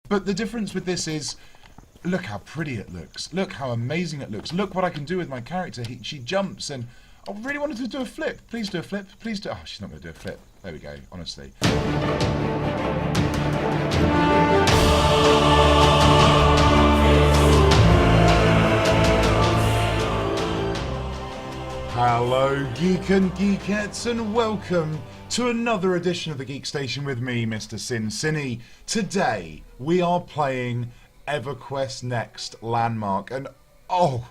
But the difference with this is, look how pretty it looks. Look how amazing it looks. Look what I can do with my character. She jumps, and I really wanted to do a flip. Please do a flip. Please do. Oh, she's not going to do a flip. There we go, honestly. Hello, geek and geekettes, and welcome to another edition of the Geekstation with me, Mr. Sinn Sinny. Today, we are playing Everquest Next Landmark, and oh,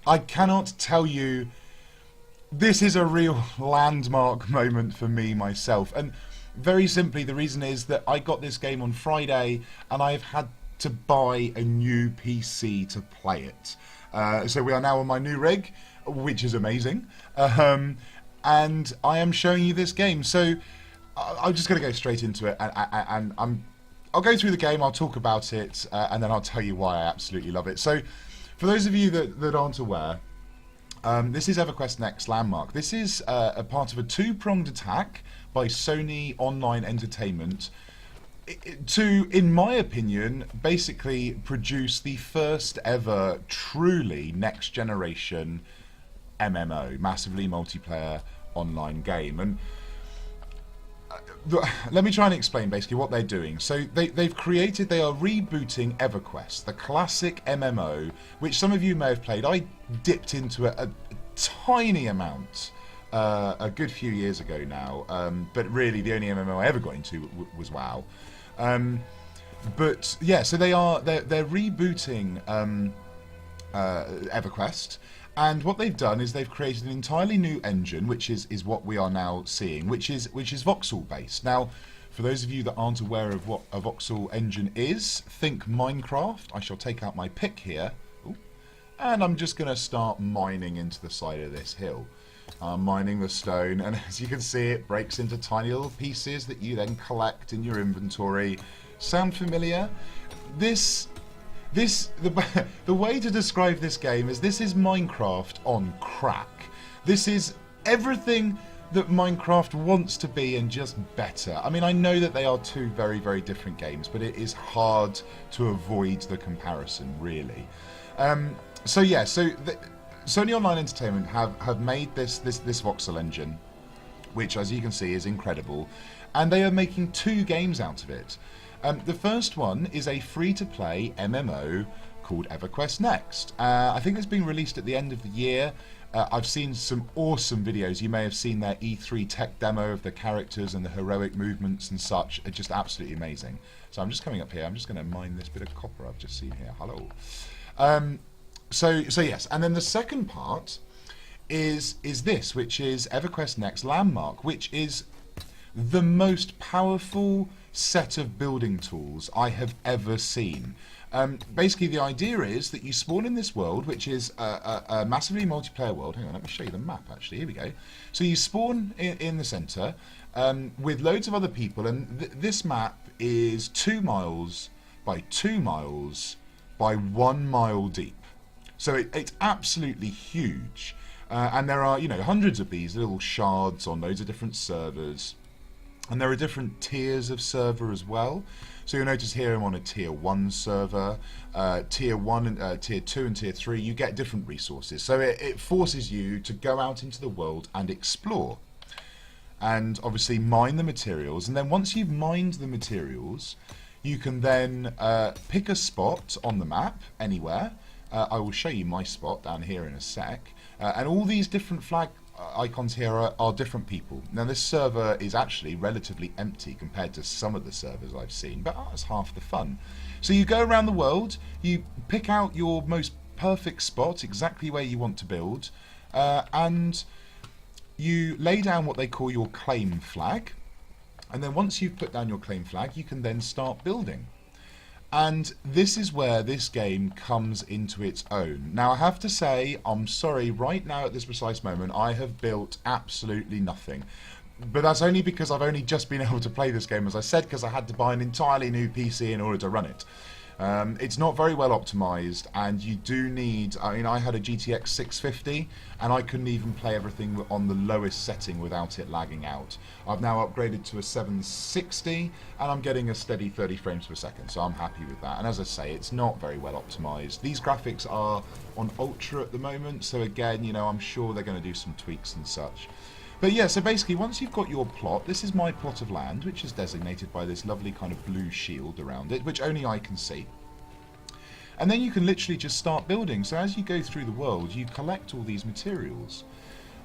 I cannot tell you, this is a real landmark moment for me myself. And very simply, the reason is that I got this game on Friday, and I've had to buy a new PC to play it. So we are now on my new rig, which is amazing, and I am showing you this game. So I'm just going to go straight into it, and I'll go through the game, I'll talk about it, and then I'll tell you why I absolutely love it. So for those of you that aren't aware, this is Everquest Next Landmark. This is a part of a two-pronged attack by Sony Online Entertainment to, in my opinion, basically produce the first ever truly next generation MMO, massively multiplayer online game. And let me try and explain basically what they're doing. So they are rebooting Everquest, the classic MMO, which some of you may have played. I dipped into it a tiny amount a good few years ago now, but really the only MMO I ever got into was WoW. But yeah, so they're rebooting EverQuest, and what they've done is they've created an entirely new engine, which is what we are now seeing, which is voxel based. Now, for those of you that aren't aware of what a voxel engine is, think Minecraft. I shall take out my pick here, and I'm just going to start mining into the side of this hill. Mining the stone, and as you can see, it breaks into tiny little pieces that you then collect in your inventory. Sound familiar? The way to describe this game is this is Minecraft on crack. This is everything that Minecraft wants to be and just better. I mean, I know that they are two very, very different games, but it is hard to avoid the comparison, really. So yeah, Sony Online Entertainment have made this voxel engine, which, as you can see, is incredible, and they are making two games out of it. The first one is a free-to-play MMO called Everquest Next. I think it's being released at the end of the year. I've seen some awesome videos. You may have seen their E3 tech demo of the characters and the heroic movements and such. It's just absolutely amazing. So I'm just coming up here. I'm just going to mine this bit of copper I've just seen here. Hello. So yes, and then the second part is this, which is Everquest Next Landmark, which is the most powerful set of building tools I have ever seen. Basically, the idea is that you spawn in this world, which is a massively multiplayer world. Hang on, let me show you the map, actually. Here we go. So you spawn in the centre with loads of other people, and this map is 2 miles by 2 miles by 1 mile deep. So it's absolutely huge. And there are, hundreds of these little shards on loads of different servers. And there are different tiers of server as well. So you'll notice here I'm on a tier 1 server, tier 1 and tier 2 and tier 3. You get different resources. So it forces you to go out into the world and explore. And obviously mine the materials. And then once you've mined the materials, you can then pick a spot on the map anywhere. I will show you my spot down here in a sec. And all these different flag icons here are different people. Now this server is actually relatively empty compared to some of the servers I've seen, but that's half the fun. So you go around the world, you pick out your most perfect spot, exactly where you want to build, and you lay down what they call your claim flag. And then once you've put down your claim flag, you can then start building. And this is where this game comes into its own. Now I have to say, I'm sorry, right now at this precise moment, I have built absolutely nothing. But that's only because I've only just been able to play this game, as I said, because I had to buy an entirely new PC in order to run it. It's not very well optimized, and you do need, I mean, I had a GTX 650 and I couldn't even play everything on the lowest setting without it lagging out. I've now upgraded to a 760 and I'm getting a steady 30 frames per second, so I'm happy with that. And as I say, it's not very well optimized. These graphics are on ultra at the moment, so again, you know, I'm sure they're going to do some tweaks and such. But yeah, so basically once you've got your plot, this is my plot of land, which is designated by this lovely kind of blue shield around it, which only I can see. And then you can literally just start building. So as you go through the world, you collect all these materials.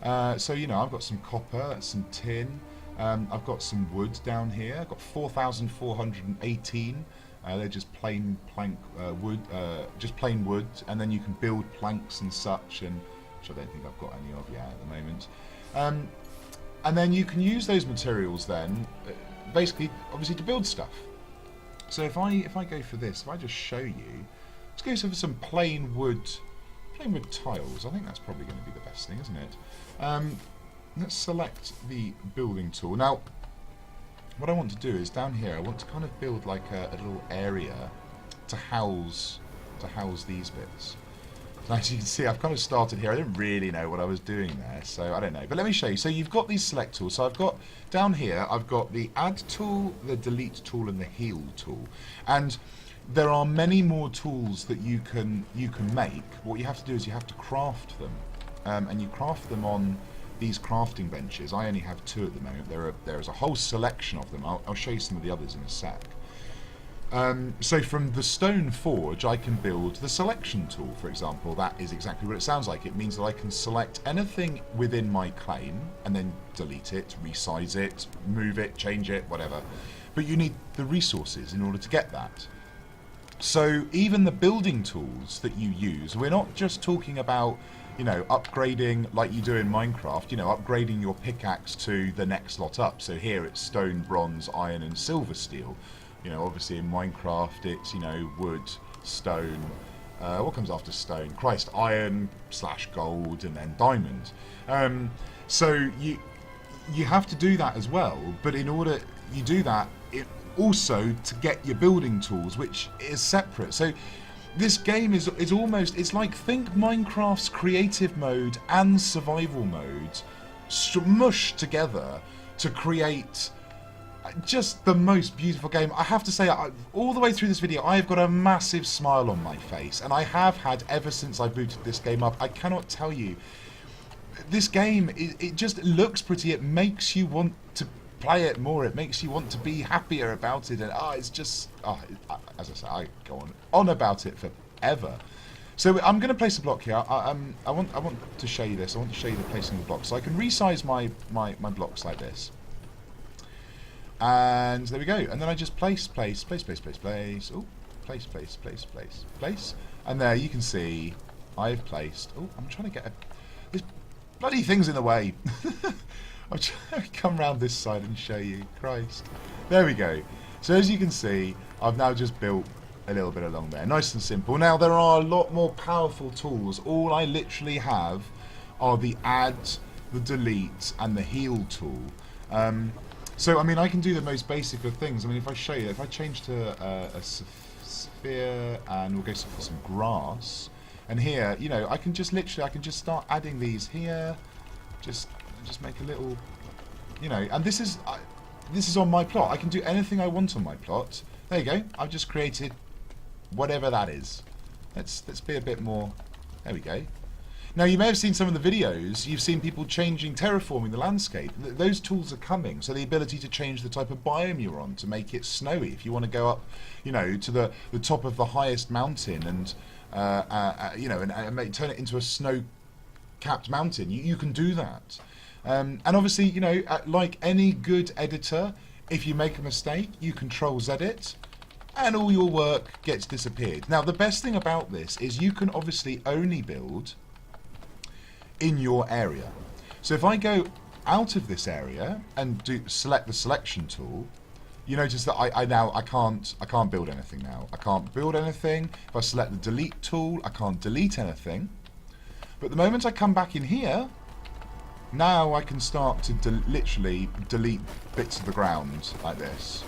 So, you know, I've got some copper, some tin, I've got some wood down here. I've got 4,418. They're just plain plank wood, just plain wood, and then you can build planks and such, and which I don't think I've got any of yet at the moment. And then you can use those materials then, basically, obviously, to build stuff. So if I go for this, if I just show you, let's go for some plain wood tiles. I think that's probably going to be the best thing, isn't it? Let's select the building tool. Now, what I want to do is down here, I want to kind of build like a little area to house these bits. As you can see, I've kind of started here. I didn't really know what I was doing there, so I don't know. But let me show you. So you've got these select tools. So I've got, down here, I've got the add tool, the delete tool, and the heal tool. And there are many more tools that you can make. What you have to do is you have to craft them. And you craft them on these crafting benches. I only have 2 at the moment. There is a whole selection of them. I'll show you some of the others in a sec. So from the stone forge I can build the selection tool, for example. That is exactly what it sounds like. It means that I can select anything within my claim and then delete it, resize it, move it, change it, whatever. But you need the resources in order to get that. So even the building tools that you use, we're not just talking about, you know, upgrading like you do in Minecraft, you know, upgrading your pickaxe to the next lot up. So here it's stone, bronze, iron and silver steel. You know, obviously in Minecraft it's, you know, wood, stone, what comes after stone? Christ, iron / gold and then diamond. So you have to do that as well, but in order you do that, it also to get your building tools, which is separate. So this game is almost, it's like, think Minecraft's creative mode and survival mode smushed together to create just the most beautiful game. I have to say, all the way through this video, I have got a massive smile on my face, and I have had ever since I booted this game up. I cannot tell you, this game, it just looks pretty. It makes you want to play it more. It makes you want to be happier about it, and it's just, as I say, I go on about it forever. So I'm going to place a block here. I want to show you this. I want to show you the placing of the blocks. So I can resize my blocks like this. And there we go. And then I just place. Oh, place. And there you can see I've placed. Oh, I'm trying to get this bloody thing's in the way. I'm trying to come round this side and show you. Christ. There we go. So as you can see, I've now just built a little bit along there. Nice and simple. Now there are a lot more powerful tools. All I literally have are the add, the delete, and the heal tool. So, I mean, I can do the most basic of things. I mean, if I show you, if I change to a sphere, and we'll go for some grass, and here, you know, I can just literally, I can just start adding these here, just make a little, you know, and this is on my plot. I can do anything I want on my plot. There you go. I've just created whatever that is. Let's be a bit more. There we go. Now, you may have seen some of the videos. You've seen people terraforming the landscape. Those tools are coming. So the ability to change the type of biome you're on, to make it snowy. If you want to go up, you know, to the top of the highest mountain and, you know, and turn it into a snow-capped mountain, you can do that. And obviously, you know, like any good editor, if you make a mistake, you Control-Z it, and all your work gets disappeared. Now, the best thing about this is you can obviously only build in your area. So if I go out of this area and select the selection tool, you notice that I can't build anything now. I can't build anything. If I select the delete tool, I can't delete anything. But the moment I come back in here, now I can start to literally delete bits of the ground like this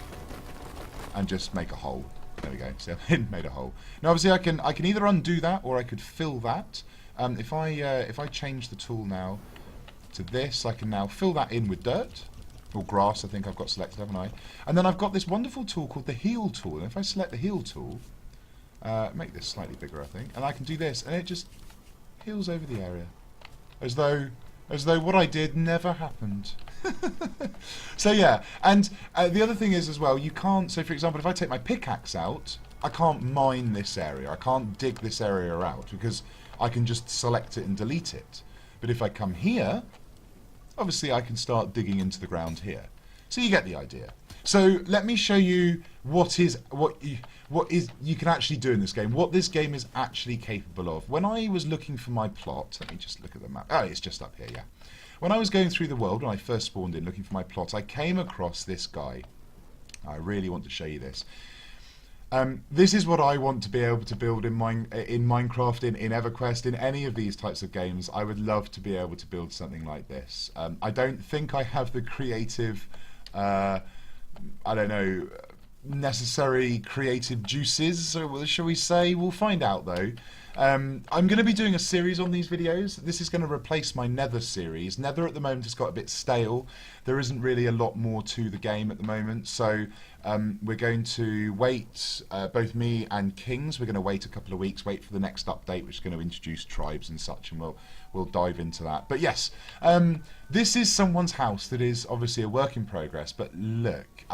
and just make a hole. There we go. So it made a hole. Now obviously I can either undo that or I could fill that. If I change the tool now to this, I can now fill that in with dirt or grass. I think I've got selected, haven't I? And then I've got this wonderful tool called the heal tool. And if I select the heal tool, make this slightly bigger, I think, and I can do this, and it just heals over the area, as though what I did never happened. So yeah, and the other thing is as well, you can't. So for example, if I take my pickaxe out, I can't mine this area. I can't dig this area out because I can just select it and delete it. But if I come here, obviously I can start digging into the ground here. So you get the idea. So let me show you what you can actually do in this game, what this game is actually capable of. When I was looking for my plot, let me just look at the map. Oh, it's just up here, yeah. When I was going through the world, when I first spawned in looking for my plot, I came across this guy. I really want to show you this. This is what I want to be able to build in Minecraft, in EverQuest, in any of these types of games. I would love to be able to build something like this. I don't think I have the creative, I don't know, necessary creative juices, or shall we say? We'll find out though. I'm going to be doing a series on these videos. This is going to replace my Nether series. Nether at the moment has got a bit stale. There isn't really a lot more to the game at the moment, so we're going to wait, both me and Kings, we're going to wait a couple of weeks, wait for the next update, which is going to introduce tribes and such, and we'll dive into that. But yes, this is someone's house that is obviously a work in progress, but look,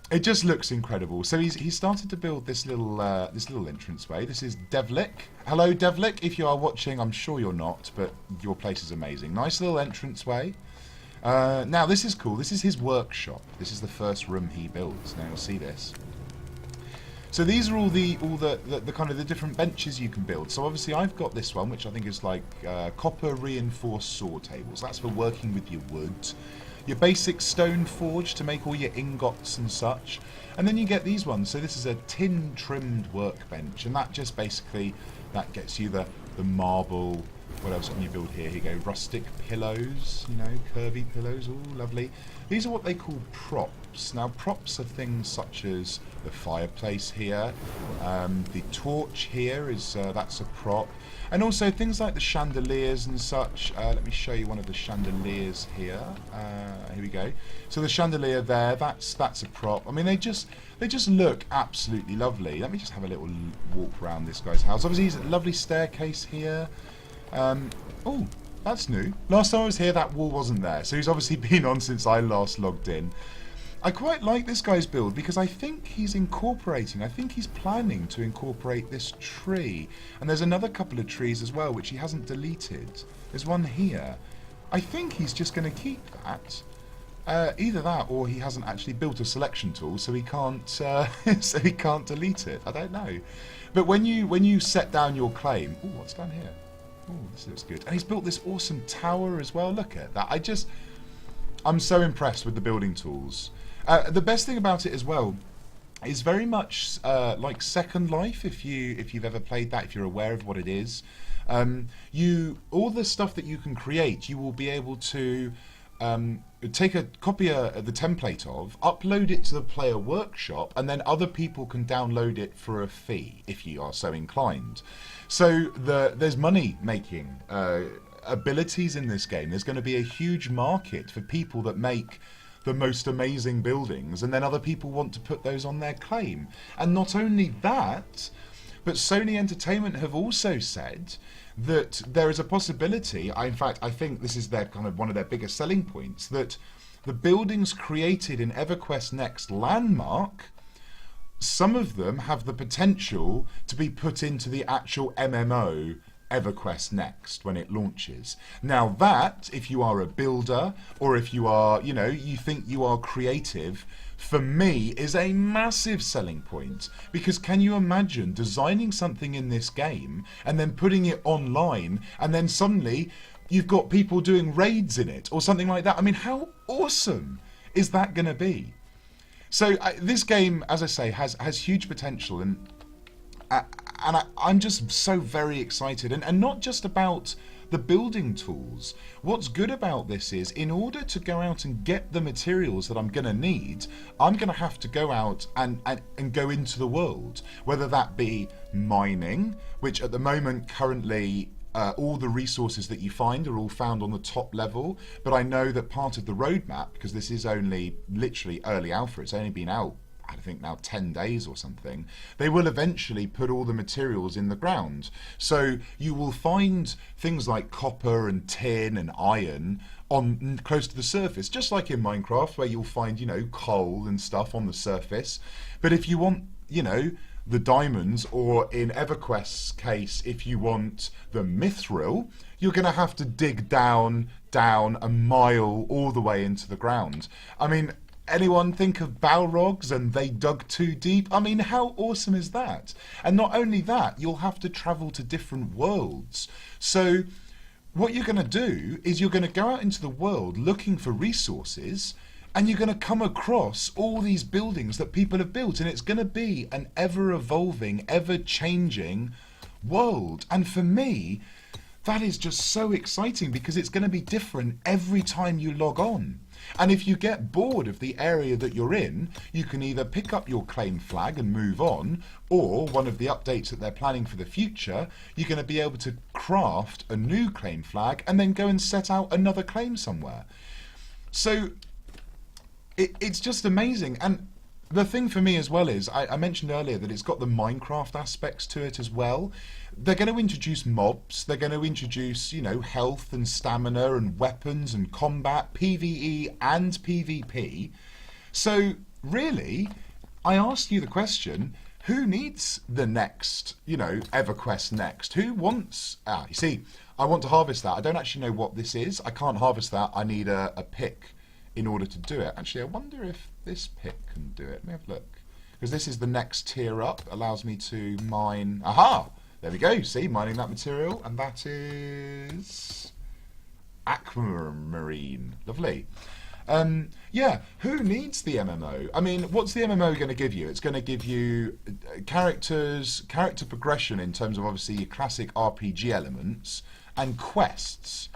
it just looks incredible. So he's started to build this little entranceway. This is Devlik. Hello, Devlik. If you are watching, I'm sure you're not, but your place is amazing. Nice little entranceway. Now this is cool. This is his workshop. This is the first room he builds. Now you'll see this. So these are all the kind of the different benches you can build. So obviously I've got this one, which I think is like copper reinforced saw tables. That's for working with your wood. Your basic stone forge to make all your ingots and such. And then you get these ones. So this is a tin trimmed workbench, and that just basically, that gets you the marble. What else can you build here? Here you go, rustic pillows, you know, curvy pillows, all lovely. These are what they call props. Now props are things such as the fireplace here, the torch here is, that's a prop. And also things like the chandeliers and such. Let me show you one of the chandeliers here. Here we go. So the chandelier there, that's a prop. I mean, they just look absolutely lovely. Let me just have a little walk around this guy's house. Obviously, he's a lovely staircase here. Oh, that's new. Last time I was here, that wall wasn't there. So he's obviously been on since I last logged in. I quite like this guy's build because I think he's planning to incorporate this tree. And there's another couple of trees as well, which he hasn't deleted. There's one here. I think he's just going to keep that. Either that, or he hasn't actually built a selection tool, so he can't, delete it. I don't know. But when you set down your claim, oh, what's down here? Oh, this looks good. And he's built this awesome tower as well. Look at that. I'm so impressed with the building tools. The best thing about it as well is very much like Second Life, if you've ever played that, if you're aware of what it is. All the stuff that you can create, you will be able to take a copy of the template of, upload it to the player workshop, and then other people can download it for a fee if you are so inclined. So there's money making abilities in this game. There's going to be a huge market for people that make the most amazing buildings, and then other people want to put those on their claim. And not only that, but Sony Entertainment have also said that there is a possibility, in fact I think this is their kind of one of their biggest selling points, that the buildings created in Everquest Next Landmark, some of them have the potential to be put into the actual MMO Everquest Next when it launches. Now that, if you are a builder, or if you are, you think you are creative, for me is a massive selling point. Because can you imagine designing something in this game and then putting it online, and then suddenly you've got people doing raids in it or something like that? I mean, how awesome is that going to be? So this game, as I say, has huge potential, and I'm just so very excited, and not just about the building tools. What's good about this is, in order to go out and get the materials that I'm going to need, I'm going to have to go out and go into the world, whether that be mining, which at the moment currently all the resources that you find are all found on the top level, but I know that part of the roadmap, because this is only literally early alpha, it's only been out I think now 10 days or something, they will eventually put all the materials in the ground. So you will find things like copper and tin and iron on close to the surface, just like in Minecraft, where you'll find, coal and stuff on the surface. But if you want, the diamonds, or in Everquest's case, if you want the mithril, you're going to have to dig down a mile all the way into the ground. I mean, anyone think of Balrogs and they dug too deep? I mean, how awesome is that? And not only that, you'll have to travel to different worlds. So what you're going to do is you're going to go out into the world looking for resources, and you're going to come across all these buildings that people have built, and it's going to be an ever-evolving, ever-changing world. And for me, that is just so exciting, because it's going to be different every time you log on. And if you get bored of the area that you're in, you can either pick up your claim flag and move on, or one of the updates that they're planning for the future, you're going to be able to craft a new claim flag and then go and set out another claim somewhere. So it's just amazing. And the thing for me as well is, I mentioned earlier that it's got the Minecraft aspects to it as well. They're going to introduce mobs, they're going to introduce, health and stamina and weapons and combat, PvE and PvP. So really, I ask you the question, who needs the next, Everquest Next? Who wants... you see, I want to harvest that. I don't actually know what this is. I can't harvest that. I need a pick in order to do it. Actually, I wonder if this pick can do it. Let me have a look. Because this is the next tier up. Allows me to mine... Aha! There we go. See, mining that material. And that is... aquamarine. Lovely. Yeah, who needs the MMO? I mean, what's the MMO going to give you? It's going to give you character progression in terms of obviously your classic RPG elements and quests.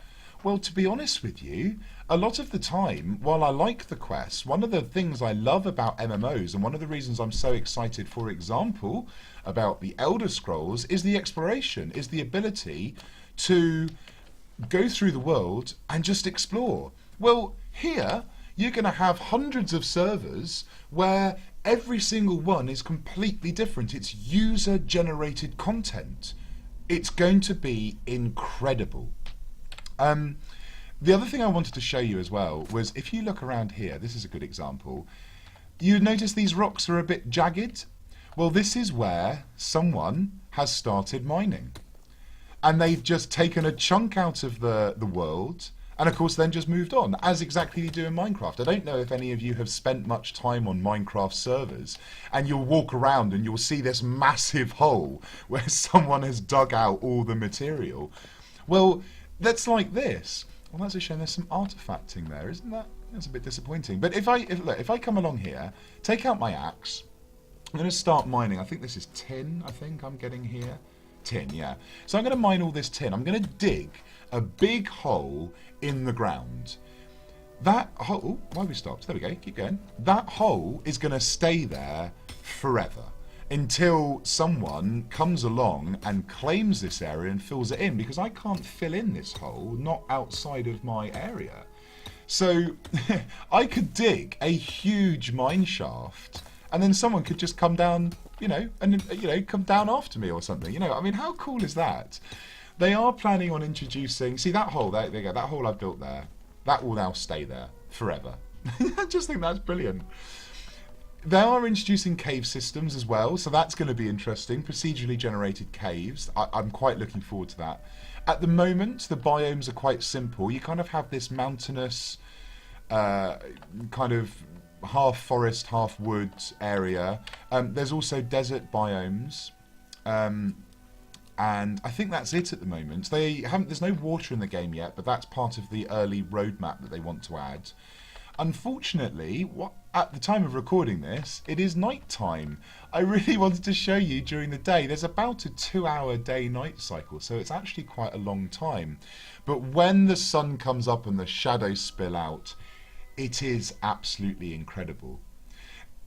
Well, to be honest with you, a lot of the time, while I like the quests, one of the things I love about MMOs, and one of the reasons I'm so excited, for example, about the Elder Scrolls, is the exploration, is the ability to go through the world and just explore. Well, here, you're going to have hundreds of servers where every single one is completely different. It's user-generated content. It's going to be incredible. The other thing I wanted to show you as well was, if you look around here, this is a good example, you notice these rocks are a bit jagged. Well, this is where someone has started mining. And they've just taken a chunk out of the world, and of course then just moved on, as exactly you do in Minecraft. I don't know if any of you have spent much time on Minecraft servers, and you'll walk around and you'll see this massive hole where someone has dug out all the material. Well, that's like this. Well, that's a shame there's some artifacting there, isn't that? That's a bit disappointing. But if I come along here, take out my axe, I'm going to start mining. I think this is tin, I think I'm getting here. Tin, yeah. So I'm going to mine all this tin. I'm going to dig a big hole in the ground. That hole... why have we stopped? There we go, keep going. That hole is going to stay there forever, until someone comes along and claims this area and fills it in, because I can't fill in this hole, not outside of my area. So I could dig a huge mine shaft, and then someone could just come down, come down after me or something. I mean, how cool is that? They are planning on introducing... see that hole, there you go, that hole I've built there, that will now stay there forever. I just think that's brilliant. They are introducing cave systems as well, so that's going to be interesting. Procedurally generated caves. I'm quite looking forward to that. At the moment, the biomes are quite simple. You kind of have this mountainous, kind of half forest, half wood area. There's also desert biomes. And I think that's it at the moment. There's no water in the game yet, but that's part of the early roadmap that they want to add. Unfortunately, at the time of recording this, it is night time. I really wanted to show you during the day. There's about a 2-hour day-night cycle, so it's actually quite a long time. But when the sun comes up and the shadows spill out, it is absolutely incredible.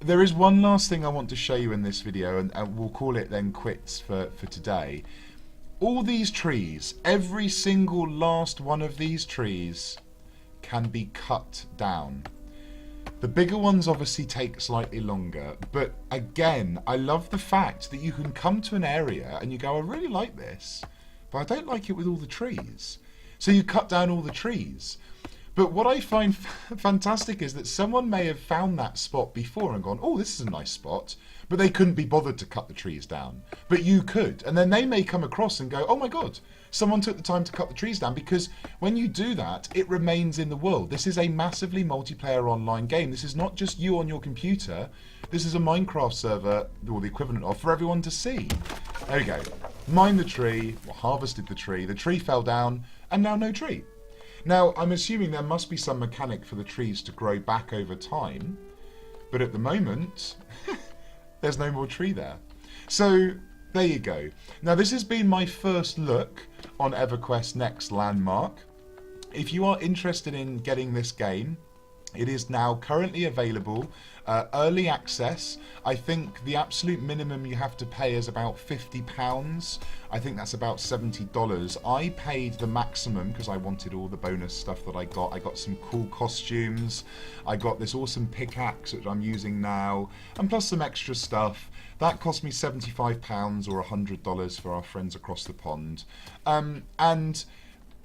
There is one last thing I want to show you in this video, and we'll call it then quits for today. All these trees, every single last one of these trees can be cut down. The bigger ones obviously take slightly longer, but again, I love the fact that you can come to an area and you go, I really like this, but I don't like it with all the trees. So you cut down all the trees. But what I find fantastic is that someone may have found that spot before and gone, oh, this is a nice spot, but they couldn't be bothered to cut the trees down. But you could. And then they may come across and go, oh my God, someone took the time to cut the trees down, because when you do that, it remains in the world. This is a massively multiplayer online game. This is not just you on your computer. This is a Minecraft server, or the equivalent of, for everyone to see. There we go. Mined the tree, or harvested the tree fell down, and now no tree. Now, I'm assuming there must be some mechanic for the trees to grow back over time, but at the moment, there's no more tree there. So, there you go. Now, this has been my first look on Everquest Next Landmark. If you are interested in getting this game, it is now currently available, early access. I think the absolute minimum you have to pay is about £50. I think that's about $70. I paid the maximum because I wanted all the bonus stuff that I got. I got some cool costumes. I got this awesome pickaxe which I'm using now, and plus some extra stuff. That cost me £75 or $100 for our friends across the pond. And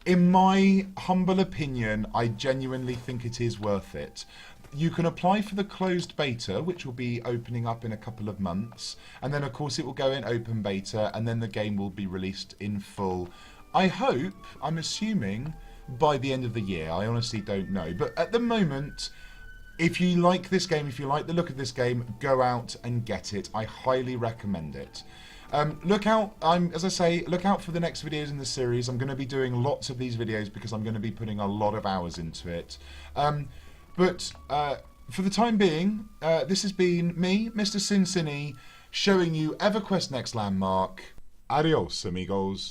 in my humble opinion, I genuinely think it is worth it. You can apply for the closed beta, which will be opening up in a couple of months, and then of course it will go in open beta, and then the game will be released in full. I hope, I'm assuming, by the end of the year. I honestly don't know. But at the moment, if you like this game, if you like the look of this game, go out and get it. I highly recommend it. Look out, as I say, look out for the next videos in the series. I'm going to be doing lots of these videos because I'm going to be putting a lot of hours into it. But for the time being, this has been me, Mr. Sinn Sinny, showing you Everquest Next Landmark. Adios, amigos.